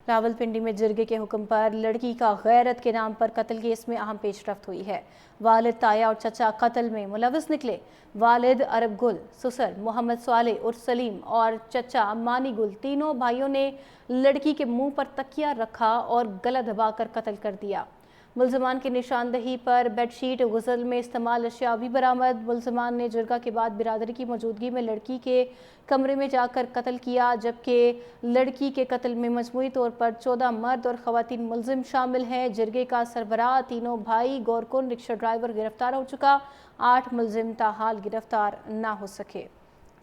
راولپنڈی میں جرگے کے حکم پر لڑکی کا غیرت کے نام پر قتل کیس میں اہم پیش رفت ہوئی ہے۔ والد تایا اور چچا قتل میں ملوث نکلے۔ والد عرب گل، سسر محمد صالح عرف سلیم اور چچا مانی گل تینوں بھائیوں نے لڑکی کے منہ پر تکیہ رکھا اور گلا دبا کر قتل کر دیا۔ ملزمان کی نشاندہی پر بیڈ شیٹ غسل میں استعمال اشیاء بھی برآمد۔ ملزمان نے جرگہ کے بعد برادری کی موجودگی میں لڑکی کے کمرے میں جا کر قتل کیا، جبکہ لڑکی کے قتل میں مجموعی طور پر 14 مرد اور خواتین ملزم شامل ہیں۔ جرگے کا سربراہ تینوں بھائی گورکن رکشہ ڈرائیور گرفتار ہو چکا، 8 ملزم تاحال گرفتار نہ ہو سکے۔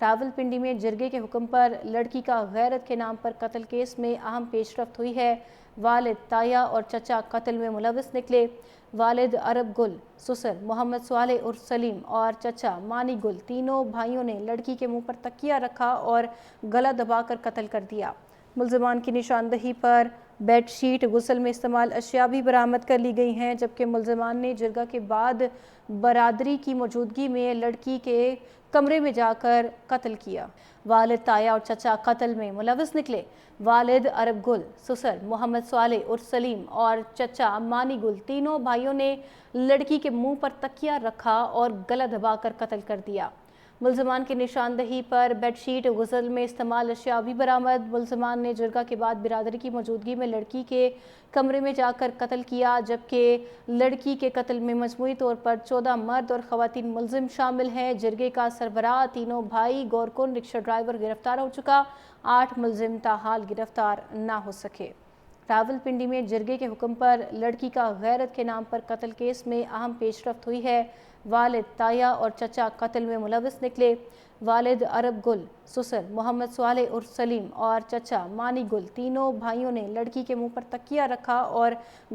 راولپنڈی میں جرگے کے حکم پر لڑکی کا غیرت کے نام پر قتل کیس میں اہم پیش رفت ہوئی ہے۔ والد تایا اور چچا قتل میں ملوث نکلے۔ والد عرب گل، سسر محمد صالح عرف سلیم اور چچا مانی گل تینوں بھائیوں نے لڑکی کے منہ پر تکیہ رکھا اور گلا دبا کر قتل کر دیا۔ ملزمان کی نشاندہی پر بیڈ شیٹ غسل میں استعمال اشیاء بھی برآمد کر لی گئی ہیں، جبکہ ملزمان نے جرگہ کے بعد برادری کی موجودگی میں لڑکی کے کمرے میں جا کر قتل کیا۔ والد تایا اور چچا قتل میں ملوث نکلے۔ والد عرب گل، سسر محمد صالح عرف سلیم اور چچا مانی گل تینوں بھائیوں نے لڑکی کے منہ پر تکیہ رکھا اور گلا دبا کر قتل کر دیا۔ ملزمان کی نشاندہی پر بیڈ شیٹ غسل میں استعمال اشیاء بھی برآمد۔ ملزمان نے جرگہ کے بعد برادری کی موجودگی میں لڑکی کے کمرے میں جا کر قتل کیا، جبکہ لڑکی کے قتل میں مجموعی طور پر 14 مرد اور خواتین ملزم شامل ہیں۔ جرگے کا سربراہ تینوں بھائی گورکن رکشہ ڈرائیور گرفتار ہو چکا، 8 ملزم تاحال گرفتار نہ ہو سکے۔ راولپنڈی میں جرگے کے حکم پر لڑکی کا غیرت کے نام پر قتل کیس میں اہم پیش رفت ہوئی ہے۔ والد تایا اور چچا قتل میں ملوث نکلے۔ والد عرب گل، سسر محمد صالح عرف سلیم اور چچا مانی گل تینوں بھائیوں نے لڑکی کے منہ پر تکیہ رکھا اور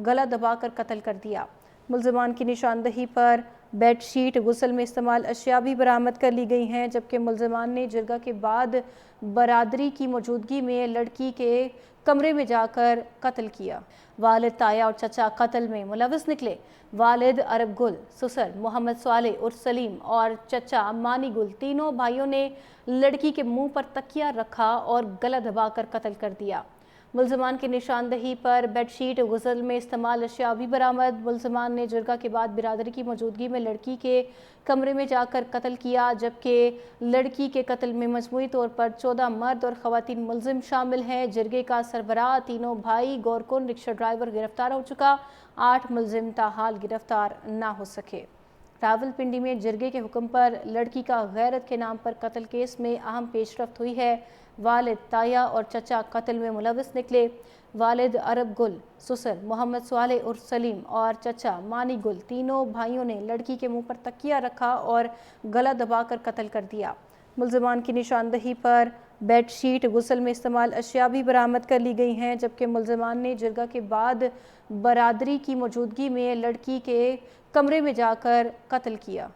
گلا دبا کر قتل کر دیا۔ ملزمان کی نشاندہی پر بیڈ شیٹ غسل میں استعمال اشیاء بھی برآمد کر لی گئی ہیں، جبکہ ملزمان نے جرگہ کے بعد برادری کی موجودگی میں لڑکی کے کمرے میں جا کر قتل کیا۔ والد تایا اور چچا قتل میں ملوث نکلے۔ والد عرب گل، سسر محمد صالح عرف سلیم اور چچا مانی گل تینوں بھائیوں نے لڑکی کے منہ پر تکیہ رکھا اور گلا دبا کر قتل کر دیا۔ ملزمان کی نشاندہی پر بیڈ شیٹ غسل میں استعمال اشیاء بھی برآمد۔ ملزمان نے جرگہ کے بعد برادری کی موجودگی میں لڑکی کے کمرے میں جا کر قتل کیا، جبکہ لڑکی کے قتل میں مجموعی طور پر 14 مرد اور خواتین ملزم شامل ہیں۔ جرگے کا سربراہ تینوں بھائی گورکن رکشہ ڈرائیور گرفتار ہو چکا، 8 ملزم تاحال گرفتار نہ ہو سکے۔ راولپنڈی میں جرگے کے حکم پر لڑکی کا غیرت کے نام پر قتل کیس میں اہم پیش رفت ہوئی ہے۔ والد تایا اور چچا قتل میں ملوث نکلے۔ والد عرب گل، سسر محمد صالح عرف سلیم اور چچا مانی گل تینوں بھائیوں نے لڑکی کے منہ پر تکیہ رکھا اور گلا دبا کر قتل کر دیا۔ ملزمان کی نشاندہی پر بیڈ شیٹ غسل میں استعمال اشیاء بھی برآمد کر لی گئی ہیں، جبکہ ملزمان نے جرگہ کے بعد برادری کی موجودگی میں لڑکی کے کمرے میں جا کر قتل کیا۔